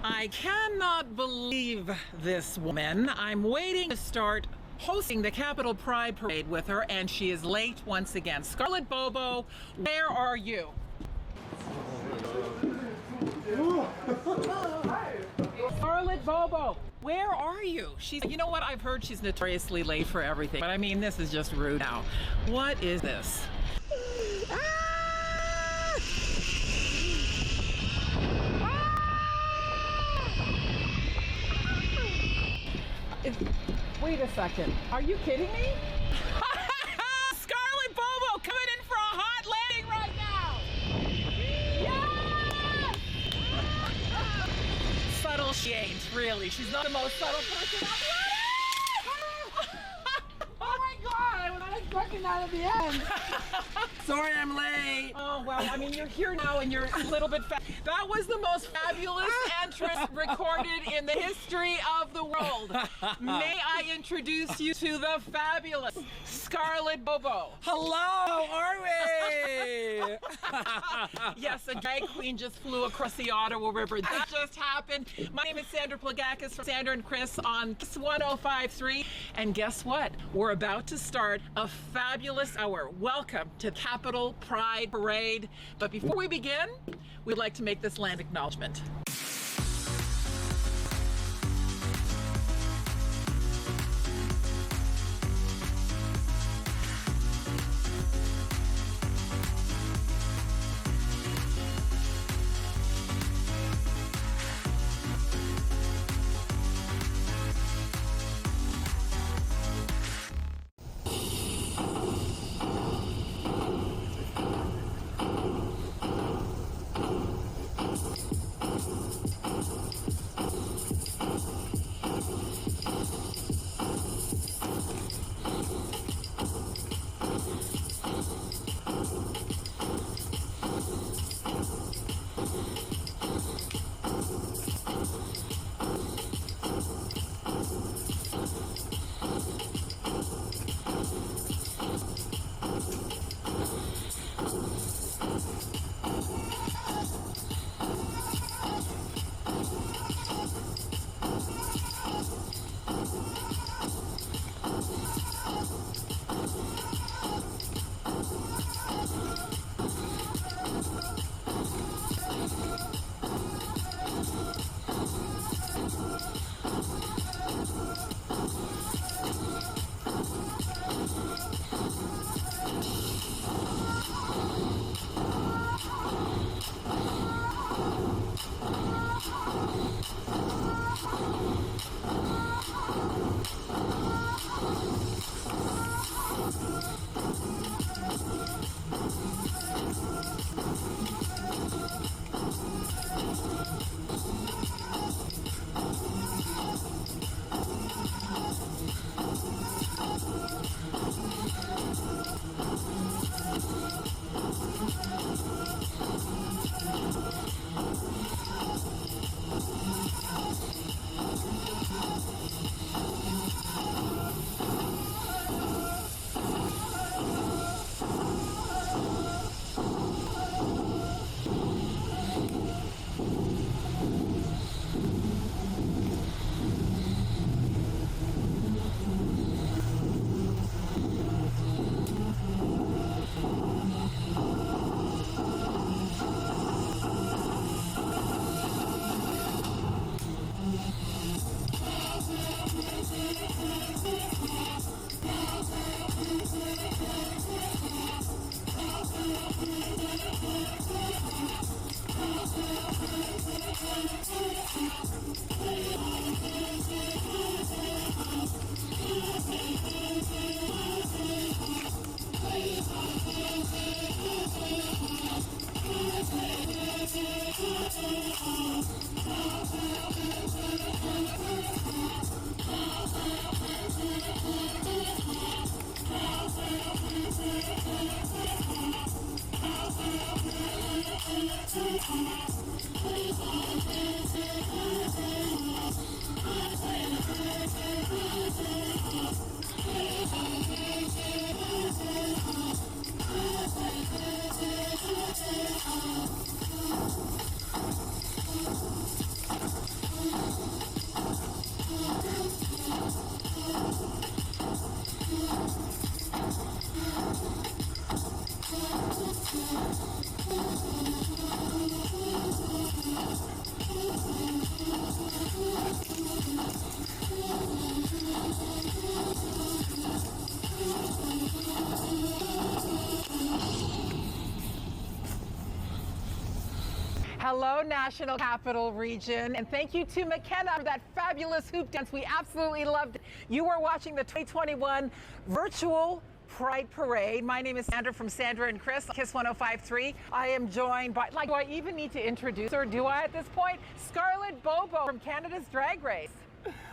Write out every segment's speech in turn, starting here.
I cannot believe this woman. I'm waiting to start hosting the Capitol Pride Parade with her, and she is late once again. Scarlett, Bobo, where are you? Scarlett, Bobo, where are you? You know what? I've heard she's notoriously late for everything, but I mean, this is just rude now. What is this? Wait a second. Are you kidding me? Scarlett, Bobo coming in for a hot landing right now. Yes! Subtle she ain't, really. She's not the most subtle person on the planet. Oh my God, I was not expecting that at the end. Sorry I'm late. Oh, well, I mean, you're here now and you're a little bit fat. That was the most fabulous entrance recorded in the history of the world. May I introduce you to the fabulous Scarlett, Bobo. Hello, are we? Yes, a drag queen just flew across the Ottawa River. That just happened. My name is Sandra Plagakis from Sandra and Chris on Kiss 105.3. And guess what? We're about to start a fabulous hour. Welcome to Capitol Pride Parade. But before we begin, we'd like to make this land acknowledgement. Hello, National Capital Region, and thank you to McKenna for that fabulous hoop dance. We absolutely loved it. You are watching the 2021 virtual Pride Parade. My name is Sandra from Sandra and Chris, Kiss 105.3. I am joined by, do I even need to introduce her? Do I at this point? Scarlett Bobo from Canada's Drag Race.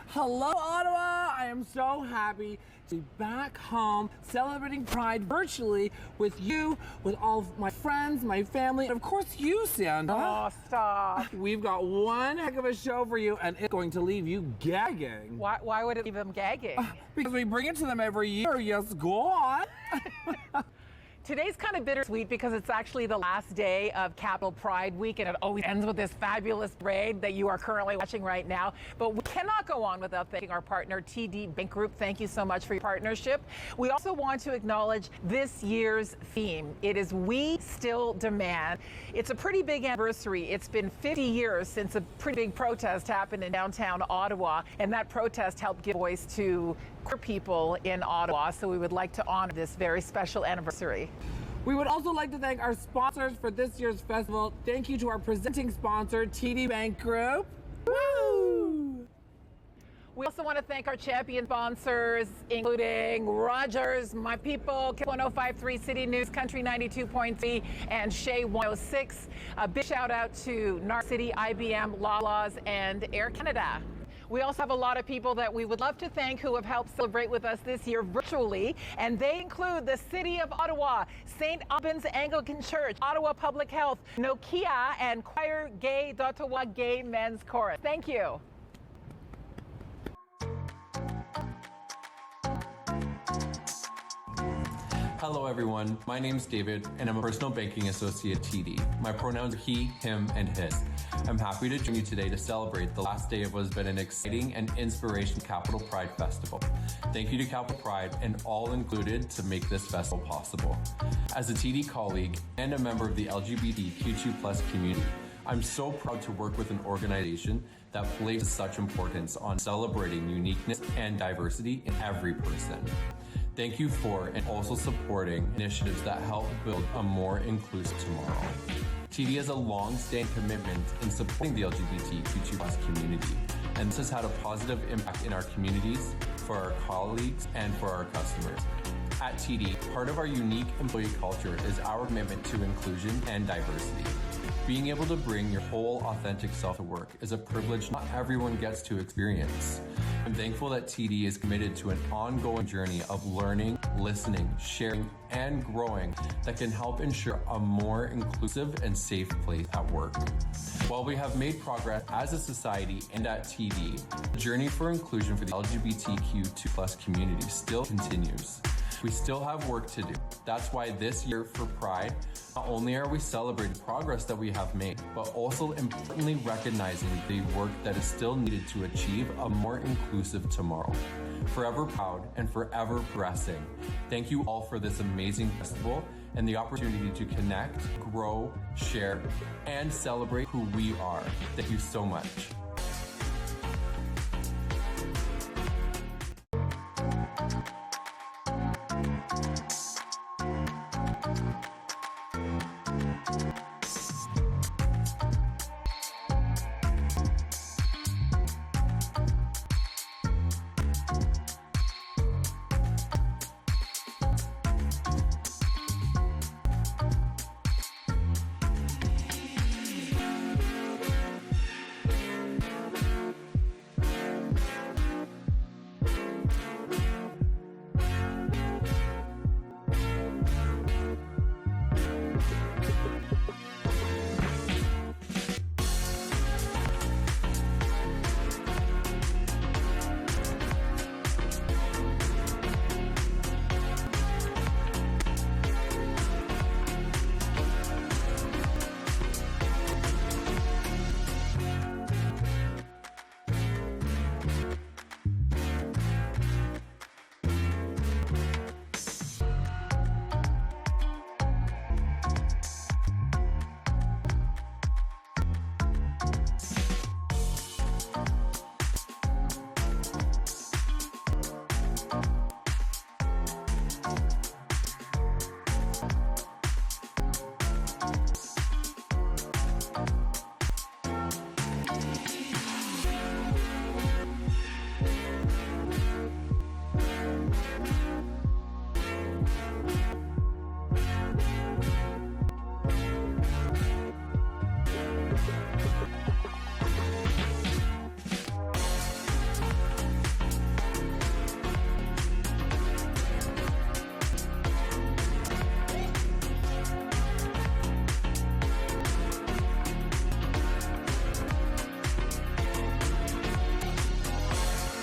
Hello, Ottawa. I am so happy to be back home celebrating Pride virtually with you, with all of my friends, my family, and of course you, Sandra. Oh, stop. We've got one heck of a show for you, and it's going to leave you gagging. Why would it leave them gagging? Because we bring it to them every year. Yes, go on. Today's kind of bittersweet because it's actually the last day of Capital Pride Week, and it always ends with this fabulous parade that you are currently watching right now. But we cannot go on without thanking our partner, TD Bank Group. Thank you so much for your partnership. We also want to acknowledge this year's theme. It is We Still Demand. It's a pretty big anniversary. It's been 50 years since a pretty big protest happened in downtown Ottawa, and that protest helped give voice to queer people in Ottawa. So we would like to honor this very special anniversary. We would also like to thank our sponsors for this year's festival. Thank you to our presenting sponsor, TD Bank Group. Woo! We also want to thank our champion sponsors, including Rogers, My People, Kiss 105.3, City News, Country 92.3, and Shea 106. A big shout out to Nar City, IBM, Lala's, and Air Canada. We also have a lot of people that we would love to thank who have helped celebrate with us this year virtually, and they include the City of Ottawa, St. Albans Anglican Church, Ottawa Public Health, Nokia, and Choir Gay d'Ottawa Gay Men's Chorus. Thank you. Hello everyone, my name's David and I'm a personal banking associate at TD. My pronouns are he, him, and his. I'm happy to join you today to celebrate the last day of what has been an exciting and inspirational Capital Pride Festival. Thank you to Capital Pride and all included to make this festival possible. As a TD colleague and a member of the LGBTQ2+ community, I'm so proud to work with an organization that places such importance on celebrating uniqueness and diversity in every person. Thank you for and also supporting initiatives that help build a more inclusive tomorrow. TD has a long-standing commitment in supporting the LGBTQ2+ community, and this has had a positive impact in our communities, for our colleagues, and for our customers. At TD, part of our unique employee culture is our commitment to inclusion and diversity. Being able to bring your whole authentic self to work is a privilege not everyone gets to experience. I'm thankful that TD is committed to an ongoing journey of learning, listening, sharing, and growing that can help ensure a more inclusive and safe place at work. While we have made progress as a society and at TD, the journey for inclusion for the LGBTQ2+ community still continues. We still have work to do. That's why this year for Pride, not only are we celebrating progress that we have made, but also importantly recognizing the work that is still needed to achieve a more inclusive tomorrow. Forever proud and forever progressing. Thank you all for this amazing festival and the opportunity to connect, grow, share, and celebrate who we are. Thank you so much.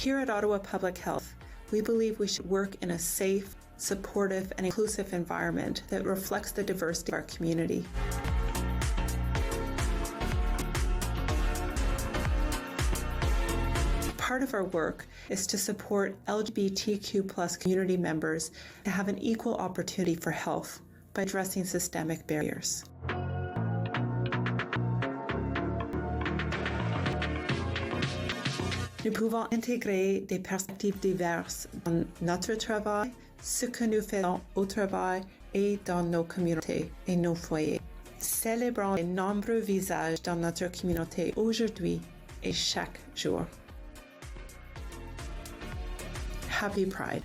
Here at Ottawa Public Health, we believe we should work in a safe, supportive, and inclusive environment that reflects the diversity of our community. Part of our work is to support LGBTQ+ community members to have an equal opportunity for health by addressing systemic barriers. Nous pouvons intégrer des perspectives diverses dans notre travail, ce que nous faisons au travail et dans nos communautés et nos foyers. Célébrons les nombreux visages dans notre communauté aujourd'hui et chaque jour. Happy Pride.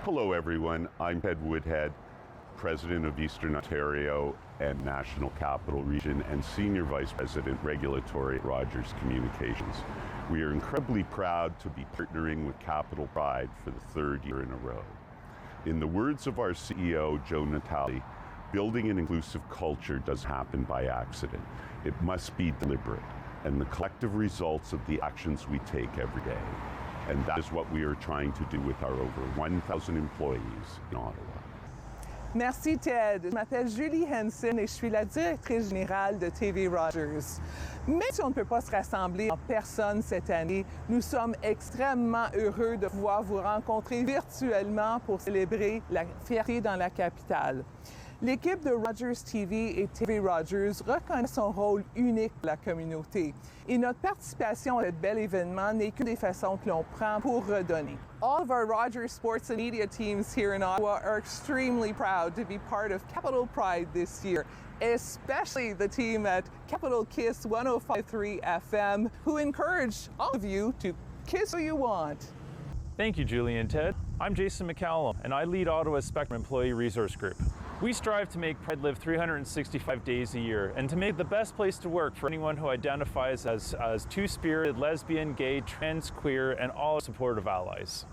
Hello everyone, I'm Ted Woodhead, President of Eastern Ontario and National Capital Region and Senior Vice President Regulatory at Rogers Communications. We are incredibly proud to be partnering with Capital Pride for the third year in a row. In the words of our CEO, Joe Natale, building an inclusive culture doesn't happen by accident. It must be deliberate and the collective results of the actions we take every day. And that is what we are trying to do with our over 1,000 employees in Ottawa. Merci Ted. Je m'appelle Julie Henson et je suis la directrice générale de TV Rogers. Même si on ne peut pas se rassembler en personne cette année, nous sommes extrêmement heureux de pouvoir vous rencontrer virtuellement pour célébrer la fierté dans la capitale. L'équipe de Rogers TV et TV Rogers reconnaît son rôle unique pour la communauté. Et notre participation à ce bel événement n'est qu'une des façons que l'on prend pour redonner. All of our Rogers sports and media teams here in Ottawa are extremely proud to be part of Capital Pride this year, especially the team at Capital Kiss 105.3 FM, who encourage all of you to kiss who you want. Thank you, Julie and Ted. I'm Jason McCallum, and I lead Ottawa's Spectrum Employee Resource Group. We strive to make Pride live 365 days a year and to make the best place to work for anyone who identifies as two-spirited, lesbian, gay, trans, queer, and all supportive allies.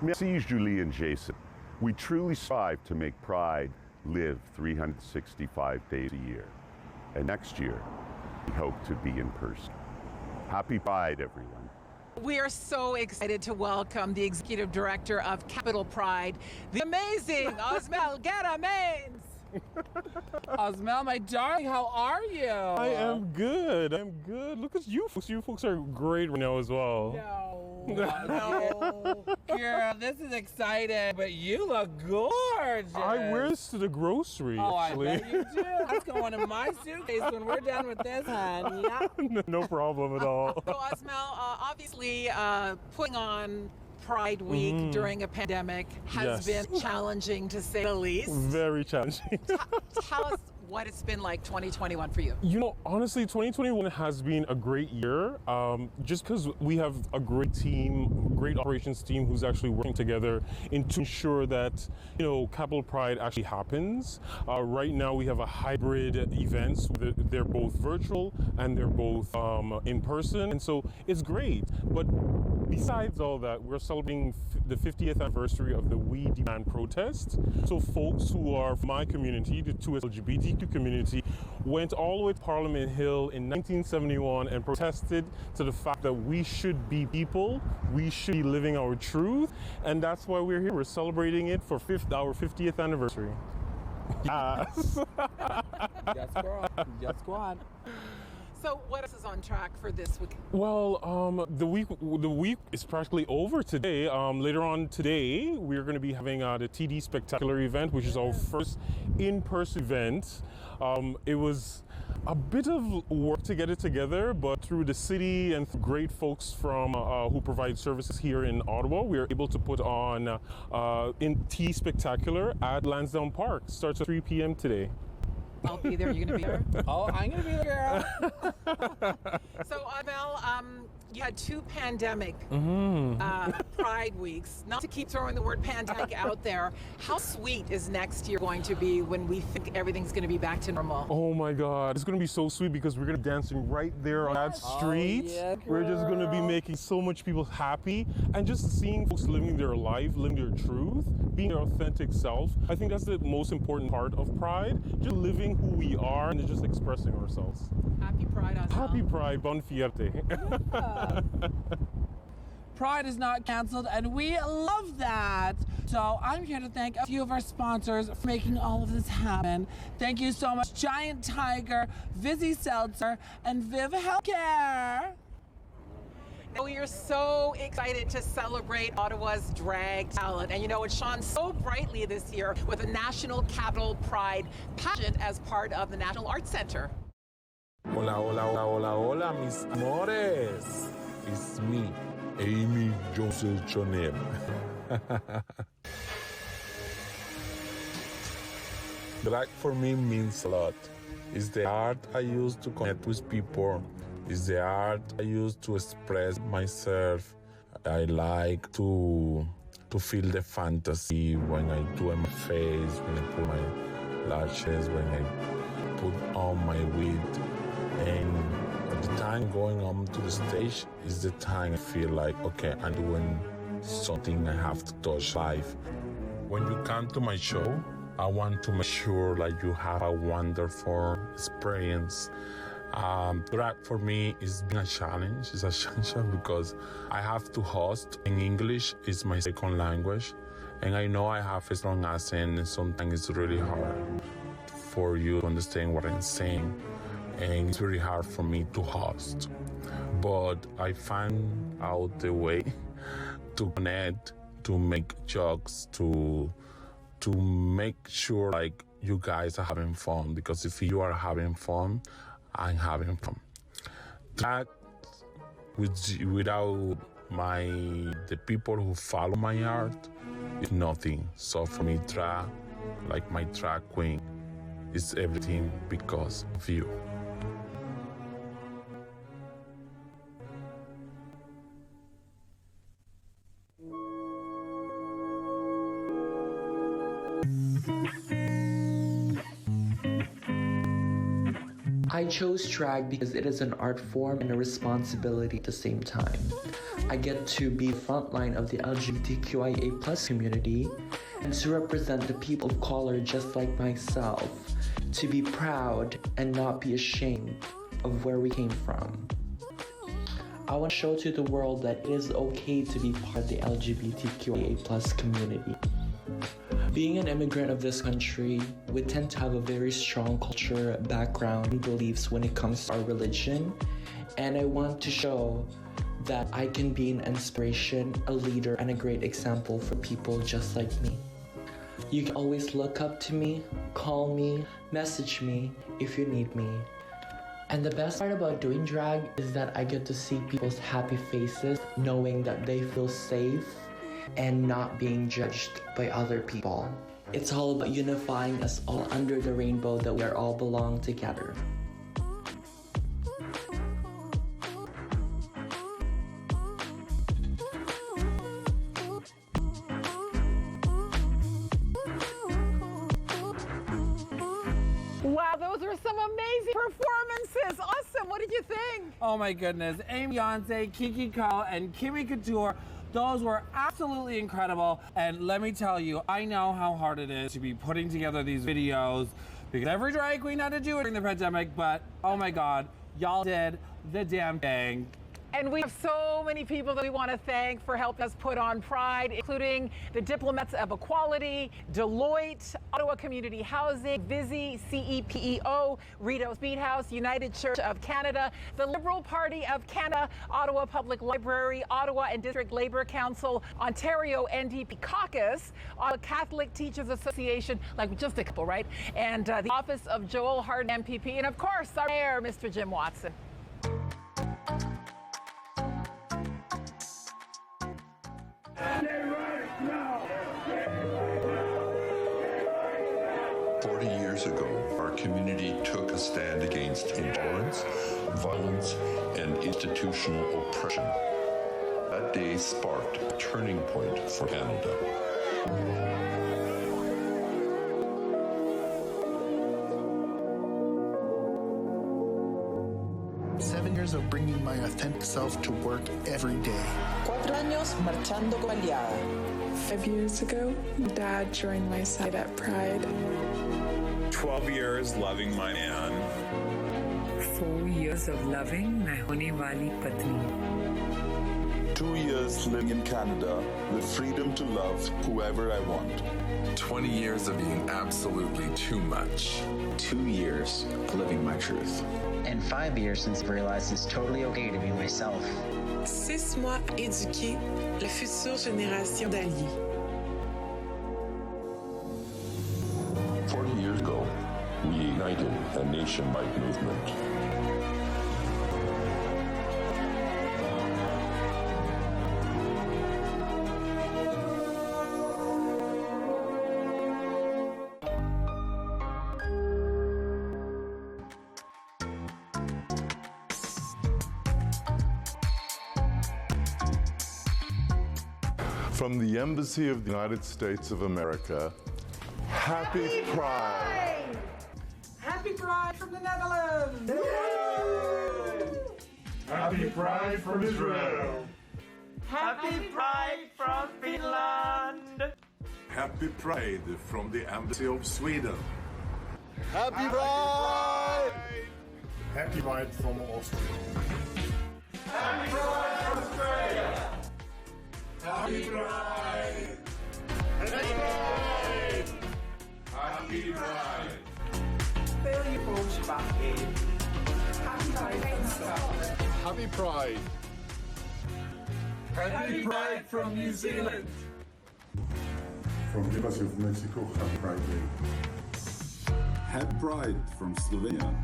Merci, Julie and Jason. We truly strive to make Pride live 365 days a year. And next year, we hope to be in person. Happy Pride, everyone. We are so excited to welcome the Executive Director of Capital Pride, the amazing Osmel Garamains. Osmel, my darling, how are you? I am good. I'm good. Look at you folks. You folks are great right now as well. No, girl, this is exciting, but you look gorgeous. I wear this to the grocery, actually. I bet you do. That's going in my suitcase when we're done with this, hon. Yeah. No problem at all. So, Osmel, obviously, putting on Pride Week during a pandemic has been challenging, to say the least. Very challenging. Tell us what it's been like 2021 for you. You know, honestly, 2021 has been a great year, just because we have a great team, great operations team who's actually working together to ensure that, you know, Capital Pride actually happens. Right now we have a hybrid events. They're both virtual and they're both in person, and so it's great. But besides all that, we're celebrating the 50th anniversary of the We Demand protest. So folks who are from my community, the 2LGBTQ community, went all the way to Parliament Hill in 1971 and protested to the fact that we should be people, we should be living our truth, and that's why we're here. We're celebrating it for our 50th anniversary. Yes. Yes, girl. Yes, squad. So what else is on track for this week? Well, the week is practically over today. Later on today, we're going to be having the TD Spectacular event, which is our first in-person event. It was a bit of work to get it together, but through the city and great folks from who provide services here in Ottawa, we are able to put on in TD Spectacular at Lansdowne Park. Starts at 3 p.m. today. I'll be there. You're going to be there? Oh, I'm going to be there, girl. So, Amel, you had two pandemic Pride weeks. Not to keep throwing the word pandemic out there, how sweet is next year going to be when we think everything's going to be back to normal? Oh my God, it's going to be so sweet because we're going to be dancing right there on that street. Oh, yeah, we're just going to be making so much people happy and just seeing folks living their life, living their truth, being their authentic self. I think that's the most important part of Pride, just living who we are and just expressing ourselves. Happy Pride, Osmel. Happy Pride, bon fierté. Pride is not canceled, and we love that. So I'm here to thank a few of our sponsors for making all of this happen. Thank you so much, Giant Tiger, Vizzy Seltzer, and Viv Healthcare. We are so excited to celebrate Ottawa's drag talent. And you know, it shone so brightly this year with the National Capital Pride pageant as part of the National Arts Centre. Hola, hola, hola, hola, hola, mis amores. It's me, Amy Joseph Chanel. Drag for me means a lot. It's the art I use to connect with people. It's the art I use to express myself. I like to feel the fantasy when I do my face, when I put my lashes, when I put on my wig. And at the time going on to the stage is the time I feel like, okay, I'm doing something I have to touch life. When you come to my show, I want to make sure that you have a wonderful experience. Drag for me is being a challenge. It's a challenge because I have to host in English. It's my second language. And I know I have a strong accent and sometimes it's really hard for you to understand what I'm saying. And it's very hard for me to host. But I find out the way to connect, to make jokes, to make sure like you guys are having fun. Because if you are having fun, I'm having fun. Drag without the people who follow my art is nothing. So for me, drag, like my drag queen, is everything because of you. I chose drag because it is an art form and a responsibility at the same time. I get to be the front line of the LGBTQIA+ community and to represent the people of color just like myself, to be proud and not be ashamed of where we came from. I want to show to the world that it is okay to be part of the LGBTQIA+ community. Being an immigrant of this country, we tend to have a very strong culture, background, and beliefs when it comes to our religion. And I want to show that I can be an inspiration, a leader, and a great example for people just like me. You can always look up to me, call me, message me if you need me. And the best part about doing drag is that I get to see people's happy faces, knowing that they feel safe and not being judged by other people. It's all about unifying us all under the rainbow that we all belong together. Wow, those were some amazing performances. Awesome. What did you think? Oh my goodness. Amy Beyonce, Kiki Cole, and Kimmy Couture. Those were absolutely incredible. And let me tell you, I know how hard it is to be putting together these videos because every drag queen had to do it during the pandemic, but oh my God, y'all did the damn thing. And we have so many people that we want to thank for helping us put on Pride, including the Diplomats of Equality, Deloitte, Ottawa Community Housing, Visi, CEPEO, Rideau Speedhouse, United Church of Canada, the Liberal Party of Canada, Ottawa Public Library, Ottawa and District Labour Council, Ontario NDP Caucus, Ottawa Catholic Teachers Association, like just a couple, right? And the Office of Joel Harden MPP, and of course, our Mayor, Mr. Jim Watson. Ago, our community took a stand against intolerance, violence, and institutional oppression. That day sparked a turning point for Canada. 7 years of bringing my authentic self to work every day. 4 años marchando con aliada. 5 years ago, Dad joined my side at Pride. 12 years loving my man. 4 years of loving my hone wali patni. 2 years living in Canada with freedom to love whoever I want. 20 years of being absolutely too much. 2 years of living my truth. And 5 years since I realized it's totally okay to be myself. 6 mois à éduquer la future génération d'alliés. 40 years ago, we ignited a nationwide movement. From the Embassy of the United States of America, Happy Pride! Happy Pride from the Netherlands! Happy Pride from Israel! Happy Pride from Finland! Happy Pride from the Embassy of Sweden! Happy Pride! Happy Pride from Austria! Happy Pride from Australia! Happy Pride! Happy Pride! Happy Pride! Failure for Happy Pride from Scotland! Happy Pride! Happy Pride from New Zealand! From the Embassy of Mexico, Happy Pride Day! Happy Pride from Slovenia!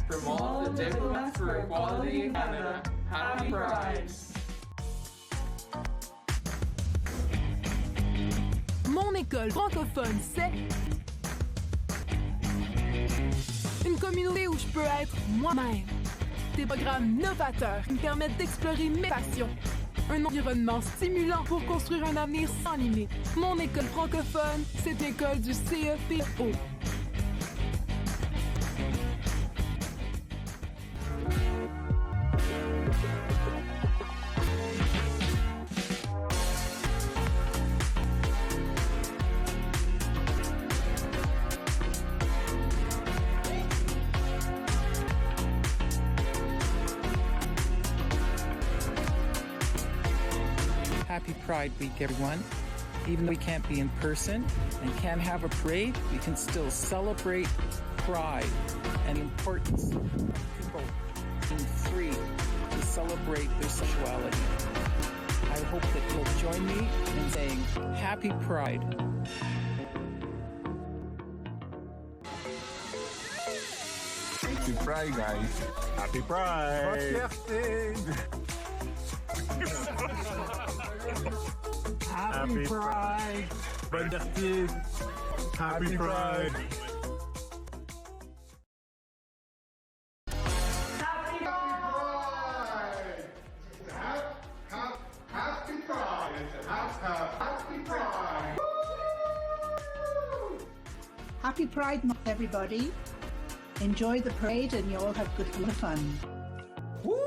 From all the diplomats for equality in Canada, Happy Pride! Mon école francophone, c'est une communauté où je peux être moi-même. Des programmes novateurs qui me permettent d'explorer mes passions. Un environnement stimulant pour construire un avenir sans limite. Mon école francophone, c'est l'école du CEPO. Happy Pride Week, everyone. Even though we can't be in person and can't have a parade, we can still celebrate pride and the importance of people being free to celebrate their sexuality. I hope that you'll join me in saying Happy Pride. Happy Pride, guys. Happy Pride. Happy Pride. Happy Pride. Happy Pride Month, everybody. Enjoy the parade and you all have good fun. Woo!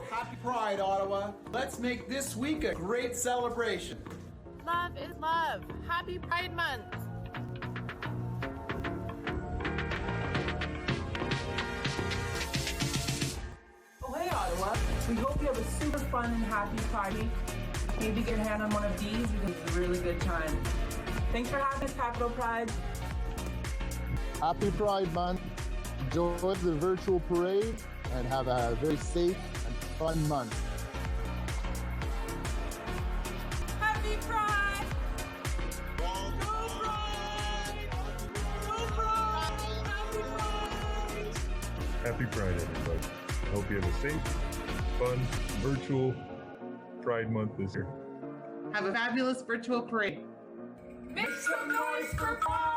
Happy Pride, Ottawa. Let's make this week a great celebration. Love is love. Happy Pride Month. Oh, hey, Ottawa. We hope you have a super fun and happy party. Maybe get a hand on one of these because it's a really good time. Thanks for having us, Capital Pride. Happy Pride Month. Enjoy the virtual parade and have a very safe and fun month. Happy Pride! Go Pride! Go Pride! Happy Pride! Happy Pride, everybody. I hope you have a safe, fun, virtual Pride Month this year. Have a fabulous virtual parade. Make some noise for Pride!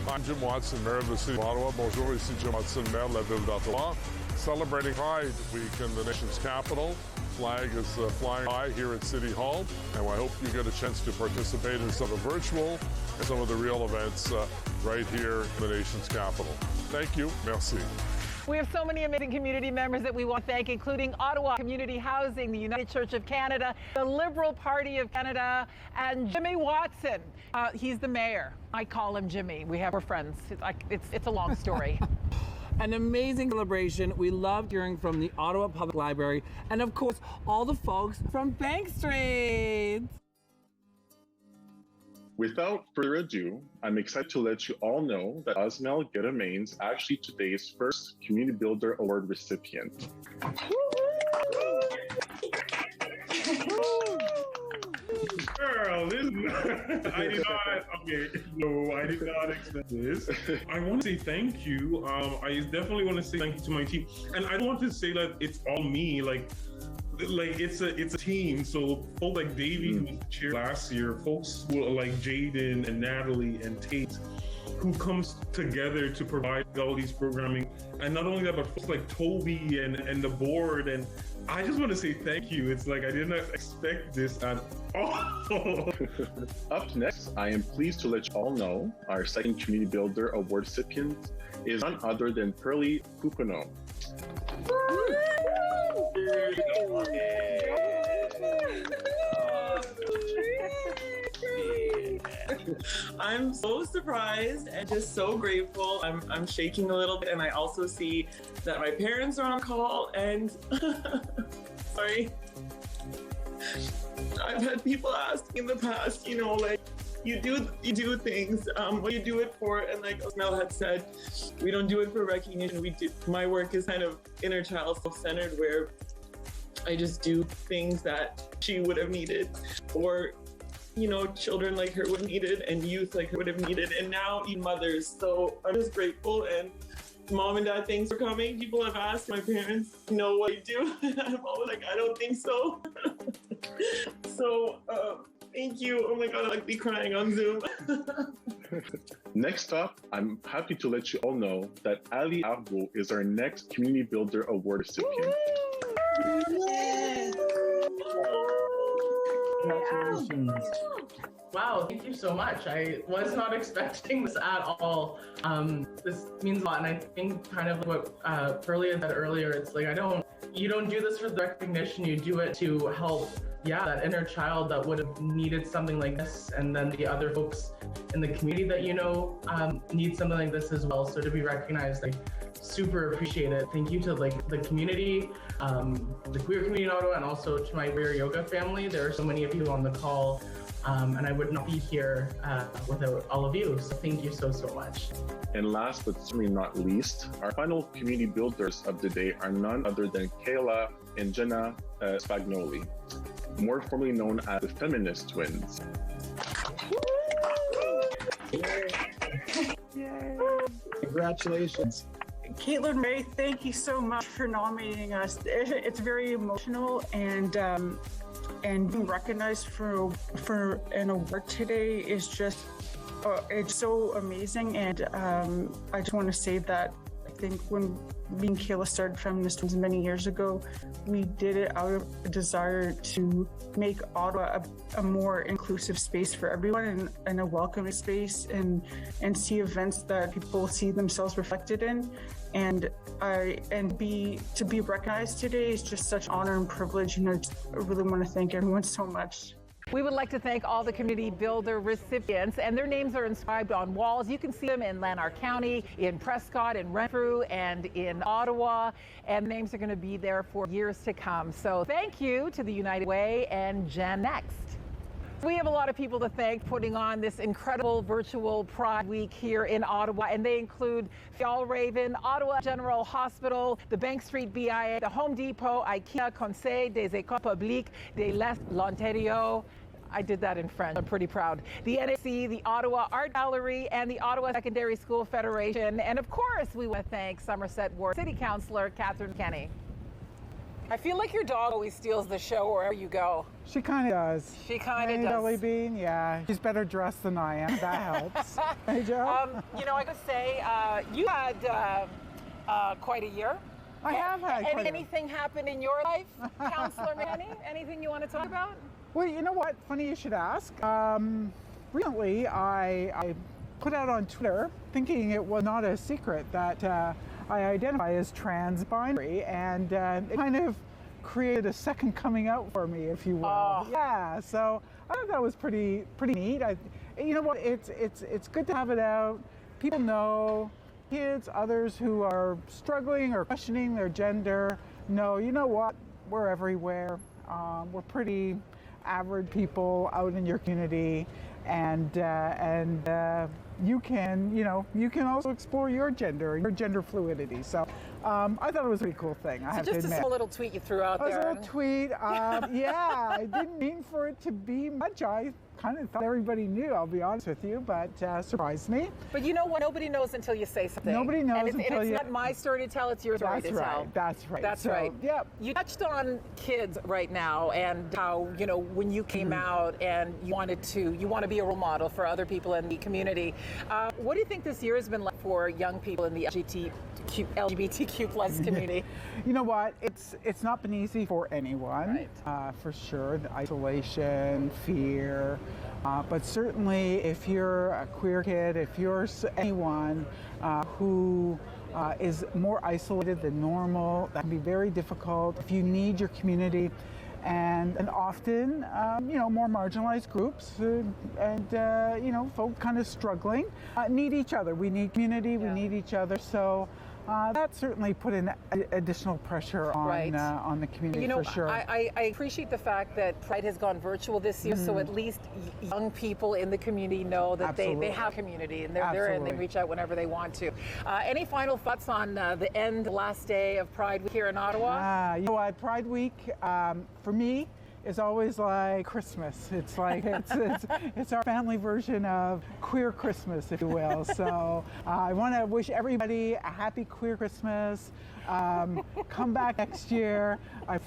I'm Jim Watson, Mayor of the City of Ottawa. Bonjour, ici Jim Watson, Mayor de la Ville d'Ottawa. Celebrating Pride Week in the nation's capital. Flag is flying high here at City Hall, and I hope you get a chance to participate in some of the virtual and some of the real events right here in the nation's capital. Thank you. Merci. We have so many amazing community members that we want to thank, including Ottawa Community Housing, the United Church of Canada, the Liberal Party of Canada, and Jimmy Watson. He's the mayor. I call him Jimmy. We're friends. It's a long story. An amazing celebration. We loved hearing from the Ottawa Public Library and, of course, all the folks from Bank Street. Without further ado, I'm excited to let you all know that Osmel Gueramain is actually today's first Community Builder Award recipient. Girl, I did not expect this. I want to say thank you. I definitely want to say thank you to my team. And I don't want to say that it's all me, like it's a team. So folks like Davey, who was the chair last year, folks like Jaden and Natalie and Tate, who comes together to provide all these programming. And not only that, but folks like Toby and the board. And I just want to say thank you. It's like I did not expect this at all. Up next, I am pleased to let you all know our second Community Builder Award recipient is none other than Pearly Pupono. I'm so surprised and just so grateful. I'm shaking a little bit, and I also see that my parents are on call, and sorry. I've had people ask me in the past, like, you do things, what do you do it for? And like Osmel had said, we don't do it for recognition. My work is kind of inner child self-centered, where I just do things that she would have needed, or children like her would have needed, and youth like her would have needed, and now even mothers. So I'm just grateful, and Mom and Dad, thanks for coming. People have asked my parents know what I do. I'm always like, I don't think so. So, thank you. Oh my God, I'd be crying on Zoom. Next up, I'm happy to let you all know that Ali Arbo is our next Community Builder Award recipient. Congratulations. Wow, thank you so much. I was not expecting this at all. This means a lot, and I think kind of what Pearlie said earlier, it's like you don't do this for the recognition, you do it to help, that inner child that would have needed something like this, and then the other folks in the community that need something like this as well. So to be recognized, super appreciate it. Thank you to the community, the queer community in Ottawa, and also to my queer yoga family. There are so many of you on the call. And I would not be here without all of you. So thank you so, so much. And last but certainly not least, our final community builders of the day are none other than Kayla and Jenna Spagnoli, more formally known as the Feminist Twins. Yay. Congratulations. Caitlin Ray, thank you so much for nominating us. It's very emotional, and being recognized for an award today is just it's so amazing. And I just want to say that I think when me and Kayla started Feminist Twins many years ago, we did it out of a desire to make Ottawa a more inclusive space for everyone, and a welcoming space, and see events that people see themselves reflected in. And to be recognized today is just such honor and privilege, and I really want to thank everyone so much. We would like to thank all the Community Builder recipients, and their names are inscribed on walls. You can see them in Lanark County, in Prescott, in Renfrew, and in Ottawa, and names are going to be there for years to come. So thank you to the United Way and Gen Next. We have a lot of people to thank putting on this incredible virtual Pride Week here in Ottawa, and they include Fjallraven, Ottawa General Hospital, the Bank Street BIA, the Home Depot, IKEA, Conseil des Écoles Publiques de l'Ontario. I did that in French. I'm pretty proud. The NAC, the Ottawa Art Gallery, and the Ottawa Secondary School Federation. And of course, we want to thank Somerset Ward City Councillor Catherine Kenny. I feel like your dog always steals the show wherever you go. She kind of does. She kind of does. Jelly Bean, yeah. She's better dressed than I am. That helps. Hey, Joe? I could say you had quite a year. I have had quite a year. Anything happen in your life, Councillor Kenny? Anything you want to talk about? Well, you know what? Funny you should ask. Recently, I put out on Twitter, thinking it was not a secret, that I identify as trans-binary, and it kind of created a second coming out for me, if you will. Oh. Yeah, so I thought that was pretty neat. You know what? It's good to have it out. People know, kids, others who are struggling or questioning their gender know. You know what? We're everywhere. We're pretty average people out in your community, and you can also explore your gender fluidity. So I thought it was a pretty cool thing. I have to admit. Just a small little tweet you threw out there. A little tweet. Yeah, I didn't mean for it to be much. I kind of thought everybody knew, I'll be honest with you, but surprised me. But you know what? Nobody knows until you say something. Nobody knows until you... It's not my story to tell, it's your story to tell. That's right. That's right. Yep. You touched on kids right now, and how, when you came out and you want to be a role model for other people in the community. What do you think this year has been like for young people in the LGBTQ plus community? You know what? It's not been easy for anyone, right. For sure. The isolation, fear, but certainly if you're a queer kid, if you're anyone who is more isolated than normal, that can be very difficult. If you need your community, and often, more marginalized groups and folk kind of struggling need each other. We need community. We need each other. So that certainly put in additional pressure on the community, for sure. I appreciate the fact that Pride has gone virtual this year, so at least young people in the community know that they have community, and they're there and they reach out whenever they want to. Any final thoughts on the last day of Pride Week here in Ottawa? You know what, Pride Week, for me, is always like Christmas. It's like it's our family version of queer Christmas, if you will. So I want to wish everybody a happy queer Christmas. Come back next year. I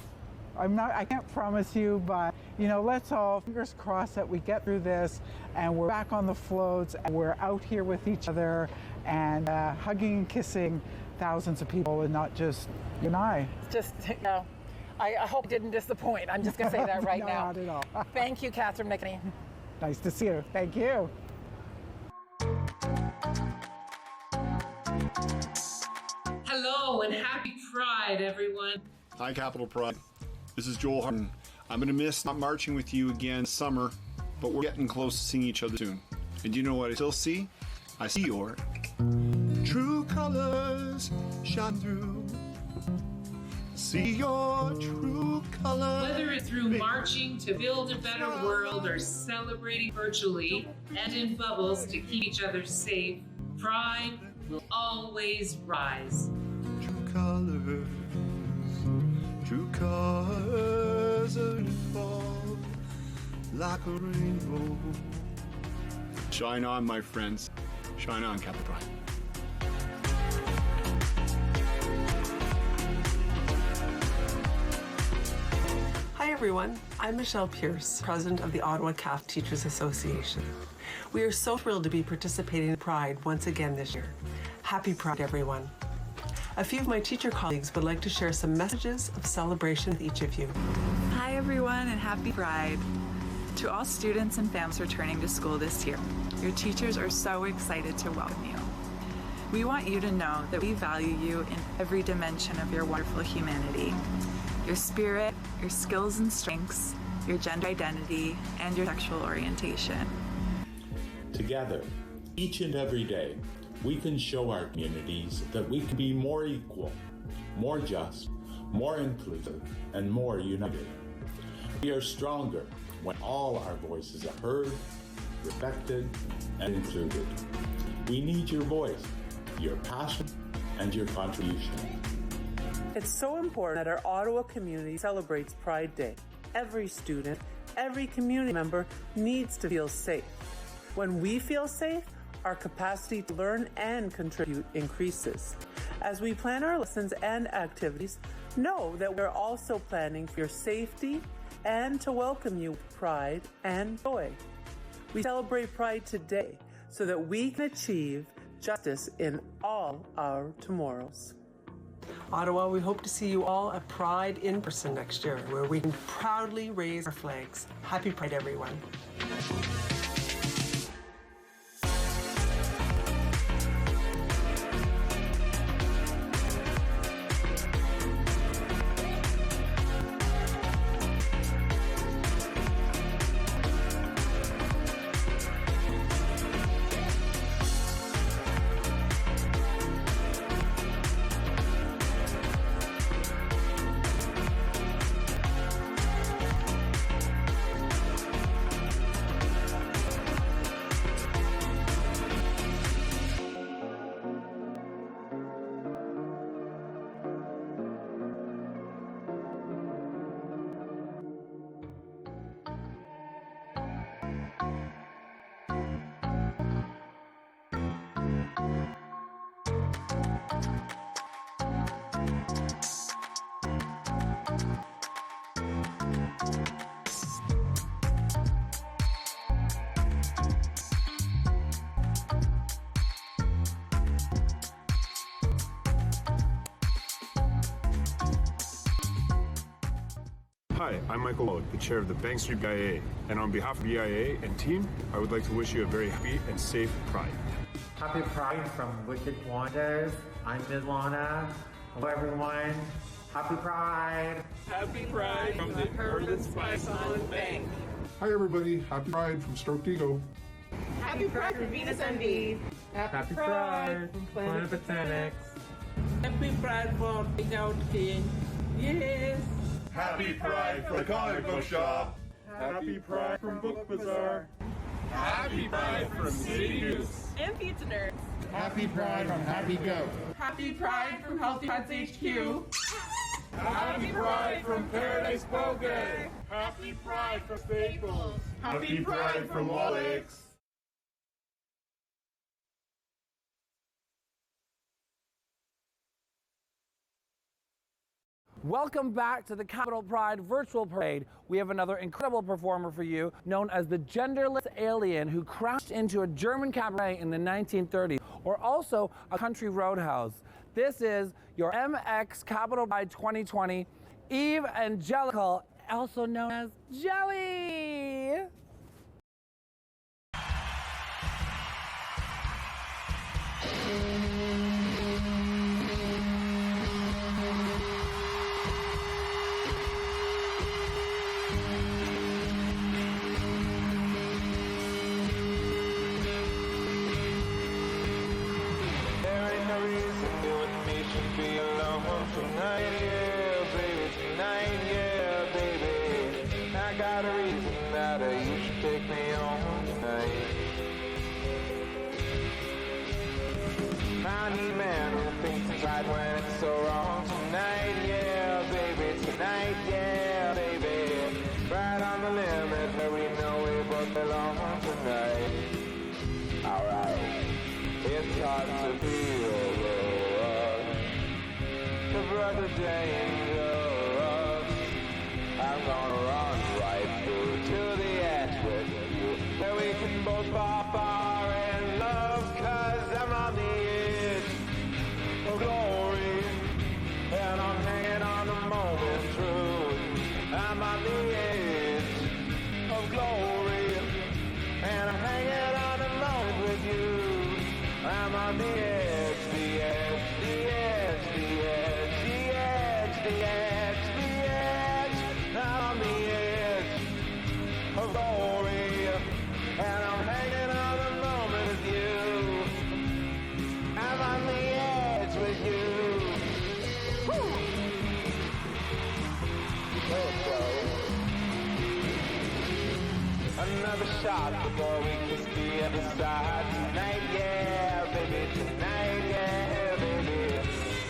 can't promise you, but let's all fingers crossed that we get through this and we're back on the floats and we're out here with each other and hugging and kissing thousands of people and not just you and I. Just, I hope it didn't disappoint. I'm just going to say that right now. Not at all. Thank you, Catherine McKinney. Nice to see you. Thank you. Hello and happy Pride, everyone. Hi, Capital Pride. This is Joel Harden. I'm going to miss not marching with you again summer, but we're getting close to seeing each other soon. And you know what I still see? I see your true colors shine through. See your true colors. Whether it's through marching to build a better world or celebrating virtually and in bubbles to keep each other safe, Pride will always rise. True colors that fall like a rainbow. Shine on, my friends. Shine on, Capital Pride. Hi everyone, I'm Michelle Pierce, President of the Ottawa CAF Teachers Association. We are so thrilled to be participating in Pride once again this year. Happy Pride, everyone. A few of my teacher colleagues would like to share some messages of celebration with each of you. Hi everyone and happy Pride. To all students and families returning to school this year, your teachers are so excited to welcome you. We want you to know that we value you in every dimension of your wonderful humanity. Your spirit, your skills and strengths, your gender identity, and your sexual orientation. Together, each and every day, we can show our communities that we can be more equal, more just, more inclusive, and more united. We are stronger when all our voices are heard, respected, and included. We need your voice, your passion, and your contribution. It's so important that our Ottawa community celebrates Pride Day. Every student, every community member needs to feel safe. When we feel safe, our capacity to learn and contribute increases. As we plan our lessons and activities, know that we're also planning for your safety and to welcome you with pride and joy. We celebrate Pride today so that we can achieve justice in all our tomorrows. Ottawa, we hope to see you all at Pride in person next year, where we can proudly raise our flags. Happy Pride, everyone. Hi, I'm Michael Lowe, the chair of the Bank Street BIA, and on behalf of BIA and team, I would like to wish you a very happy and safe Pride. Happy Pride from Wicked Wonders. I'm Ms. Lana. Hello everyone. Happy Pride. Happy Pride from the Urban Spice Island Bank. Hi everybody. Happy Pride from Stroke Digo. Happy Pride from Venus MD. Happy Pride from Planet Botanics. Happy Pride for Takeout King. Yes. Happy Pride from the comic book shop. Happy Pride from Book Bazaar. Happy Pride from City News. And Pizza Nerds. Happy Pride from Happy Go. Happy Pride from Healthy Pets HQ. Happy Pride from Paradise Poker. Happy Pride from Staples. Happy Pride from Alex. Welcome back to the Capital Pride Virtual Parade. We have another incredible performer for you, known as the genderless alien who crashed into a German cabaret in the 1930s, or also a country roadhouse. This is your MX Capital Pride 2020, Eve Angelical, also known as Jelly. When it's so wrong tonight, yeah, baby, tonight, yeah, baby, right on the limit where we know we both belong tonight. Alright, it's hard to feel the brother dangerous. I'm gonna run right through to the edge with you, where we can both fall far in love, 'cause I'm on the edge of glory, and I'm hanging on the moment truth. I'm on the edge of glory, and I'm hanging on the moment with you. I'm on the edge, the edge, the edge, the edge, the edge, the edge, the edge. I'm on the edge of glory, and I'm hanging on the moment with you. I'm on the edge with you. Woo! Another shot before we kiss the other side. Tonight, yeah, baby, tonight, yeah, baby.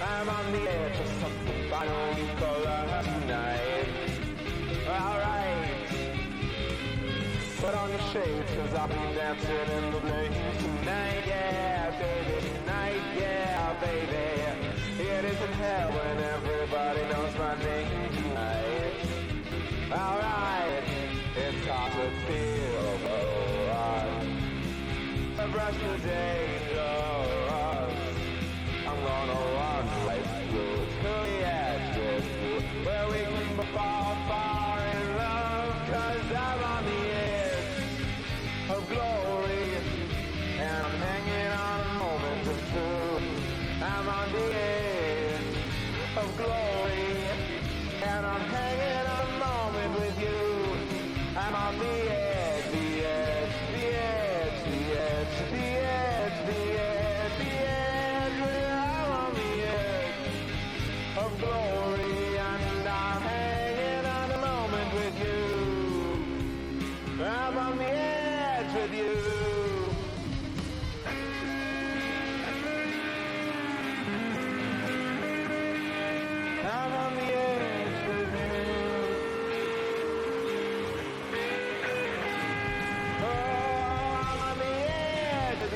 I'm on the edge of something finally call love tonight. Alright. Put on your shades, 'cause I'll be dancing in the rain tonight, yeah, baby, tonight, yeah, baby. It isn't hell when everybody knows my name tonight. Alright, it's hard to feel alright. Abreast the dangerous, I'm gonna run right through to the edge with you, where we can fall far in love, 'cause I'm on the edge of glory, and I'm hanging on a moment or two. I'm on the edge of glory, and I'm hanging on a moment with you. I'm on the edge, the edge, the edge, the edge, the edge, the edge, the edge. I'm on the edge of glory, and I'm hanging on a moment with you. I'm on the edge with you. I'm on the edge with you. Oh, I'm on the edge with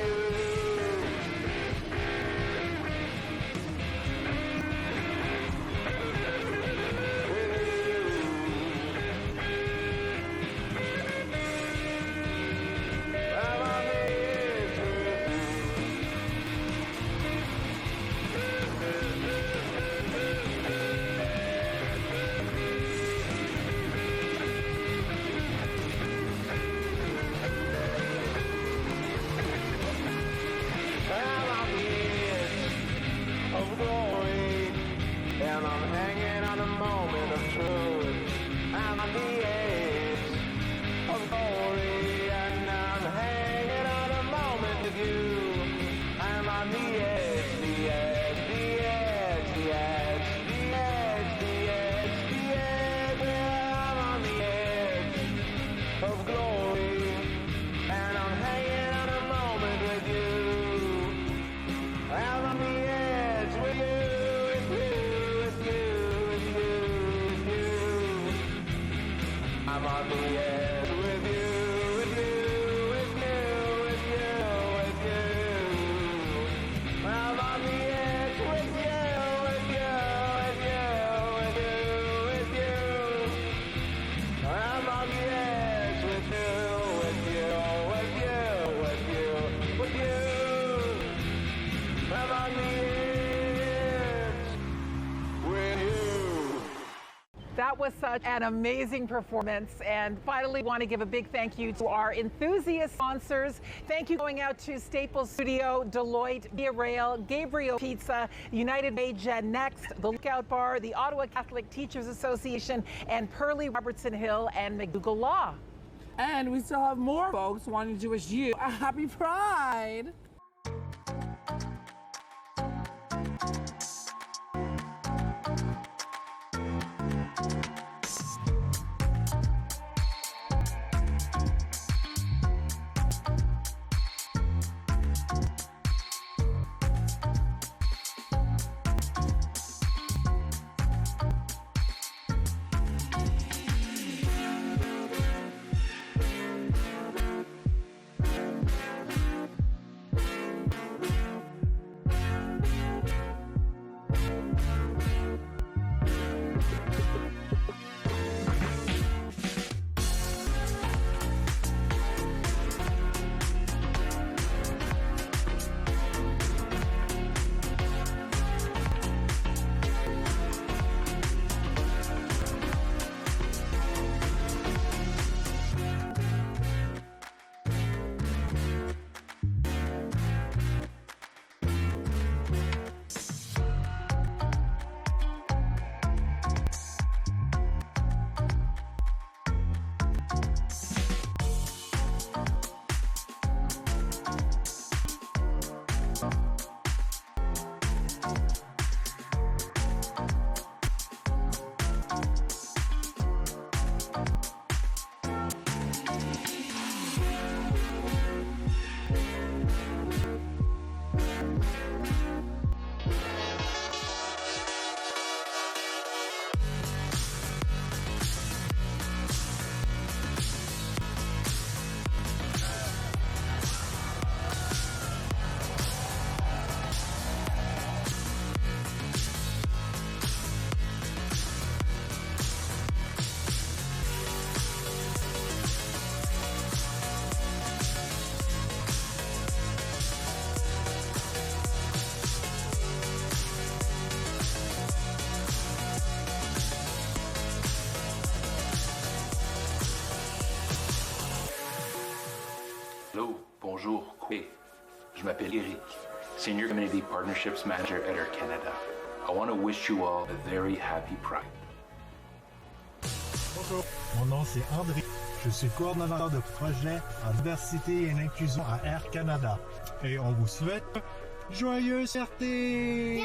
That was such an amazing performance. And finally, want to give a big thank you to our enthusiast sponsors. Thank you going out to Staples Studio, Deloitte, Via Rail, Gabriel Pizza, United Way, Gen Next, the Lookout Bar, the Ottawa Catholic Teachers Association, and Pearlie Robertson Hill and McDougall Law. And we still have more folks wanting to wish you a happy Pride. Hello, bonjour, oui. Je m'appelle Eric, Senior Community Partnerships Manager at Air Canada. I want to wish you all a very happy Pride. Bonjour, mon nom c'est André. Je suis coordonnateur de projet en diversité et inclusion à Air Canada. Et on vous souhaite joyeuse fierté!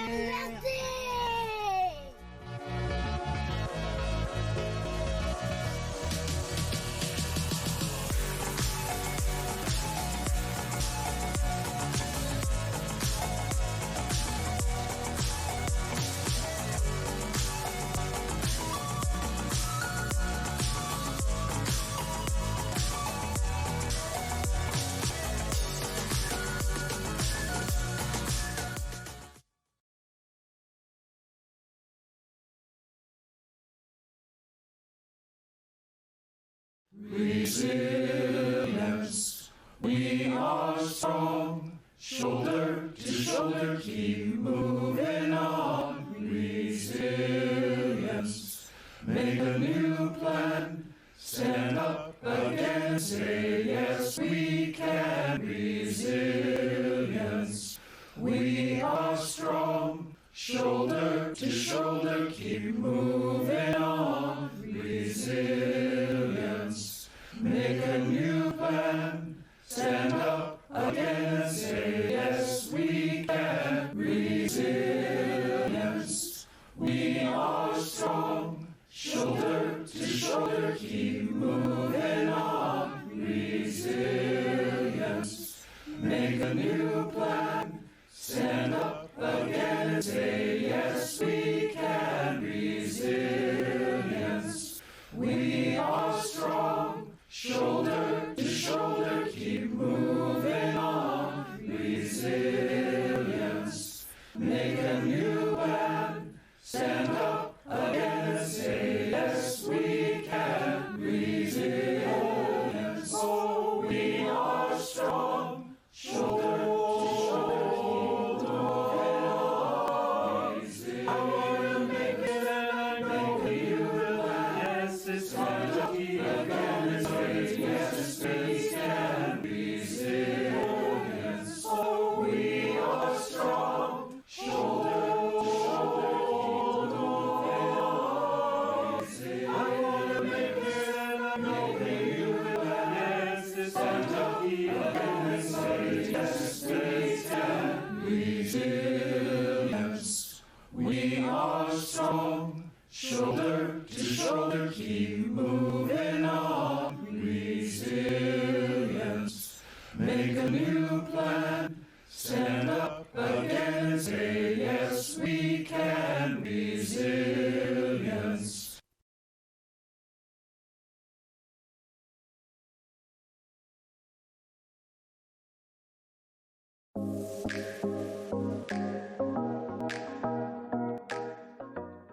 Resilience, we are strong, shoulder to shoulder, keep moving on. Resilience, make a new plan, stand up again, say yes we can. Resilience, we are strong, shoulder to shoulder, keep moving on. Resilience, make a new plan, stand up again and say yes we can. Resilience, we are strong, shoulder to shoulder, keep moving on. Resilience, make a new plan, stand up again and say yes we can. Resilience, we are strong, shoulder to shoulder, keep moving on. Resilience, make a new plan, stand up again and say yes we can. Resilience, oh we are strong, shoulder to shoulder, keep moving on. Resilience. Stand up again and say, yes, we can. Resilience.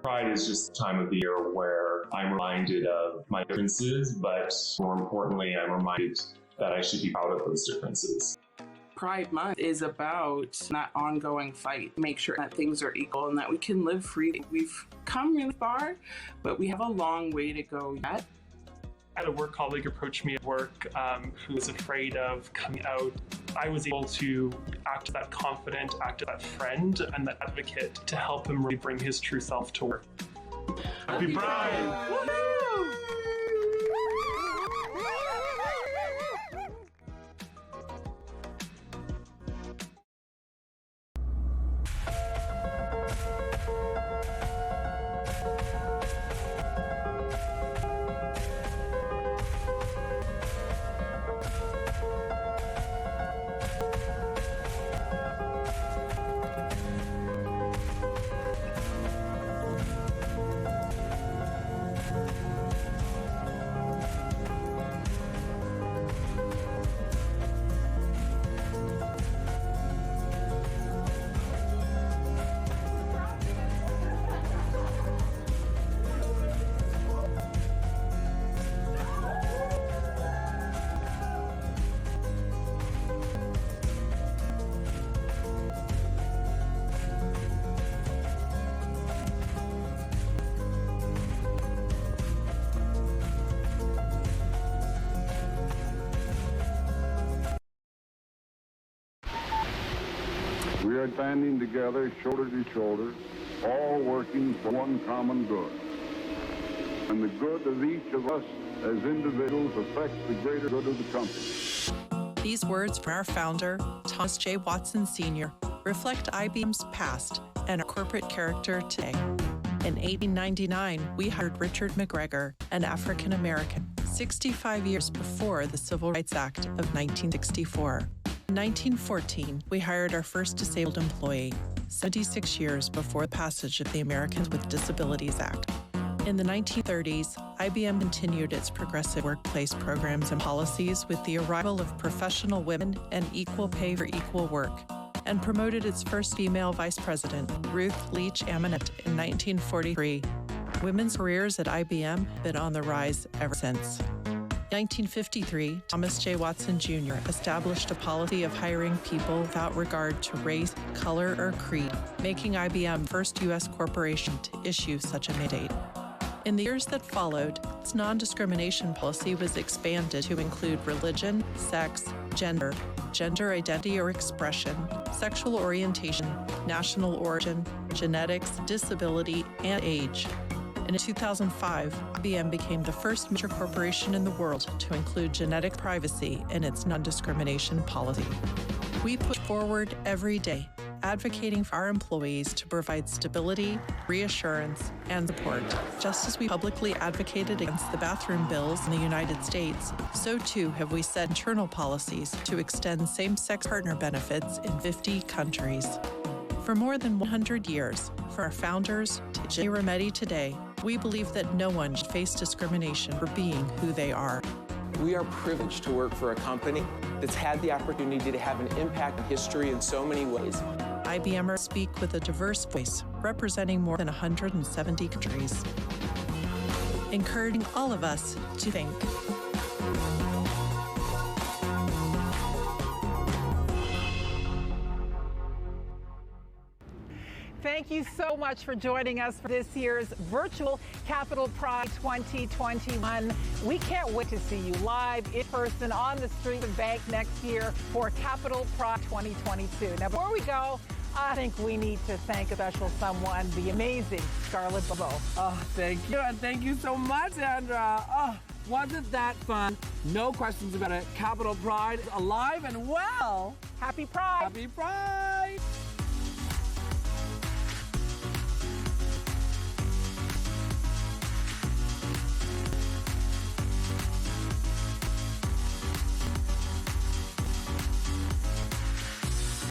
Pride is just the time of the year where I'm reminded of my differences, but more importantly, I'm reminded that I should be proud of those differences. Pride Month is about that ongoing fight, make sure that things are equal and that we can live freely. We've come really far, but we have a long way to go yet. I had a work colleague approach me at work who was afraid of coming out. I was able to act as that confident, act as that friend and that advocate to help him really bring his true self to work. Happy Pride! Woohoo! We are banding together, shoulder to shoulder, all working for one common good. And the good of each of us as individuals affects the greater good of the company. These words from our founder, Thomas J. Watson Sr., reflect IBM's past and our corporate character today. In 1899, we hired Richard McGregor, an African American, 65 years before the Civil Rights Act of 1964. In 1914, we hired our first disabled employee, 76 years before the passage of the Americans with Disabilities Act. In the 1930s, IBM continued its progressive workplace programs and policies with the arrival of professional women and equal pay for equal work, and promoted its first female vice president, Ruth Leach Aminet, in 1943. Women's careers at IBM have been on the rise ever since. In 1953, Thomas J. Watson Jr. established a policy of hiring people without regard to race, color, or creed, making IBM the first U.S. corporation to issue such a mandate. In the years that followed, its non-discrimination policy was expanded to include religion, sex, gender identity or expression, sexual orientation, national origin, genetics, disability, and age. And in 2005, IBM became the first major corporation in the world to include genetic privacy in its non-discrimination policy. We push forward every day, advocating for our employees to provide stability, reassurance, and support. Just as we publicly advocated against the bathroom bills in the United States, so too have we set internal policies to extend same-sex partner benefits in 50 countries. For more than 100 years, from our founders to Jay Remedi today, we believe that no one should face discrimination for being who they are. We are privileged to work for a company that's had the opportunity to have an impact in history in so many ways. IBMers speak with a diverse voice, representing more than 170 countries, encouraging all of us to think. Thank you so much for joining us for this year's virtual Capital Pride 2021. We can't wait to see you live in person on the street of Bank next year for Capital Pride 2022. Now, before we go, I think we need to thank a special someone, the amazing Scarlett Bobo. Oh, thank you, and thank you so much, Sandra. Oh, wasn't that fun? No questions about it. Capital Pride is alive and well. Happy Pride. Happy Pride.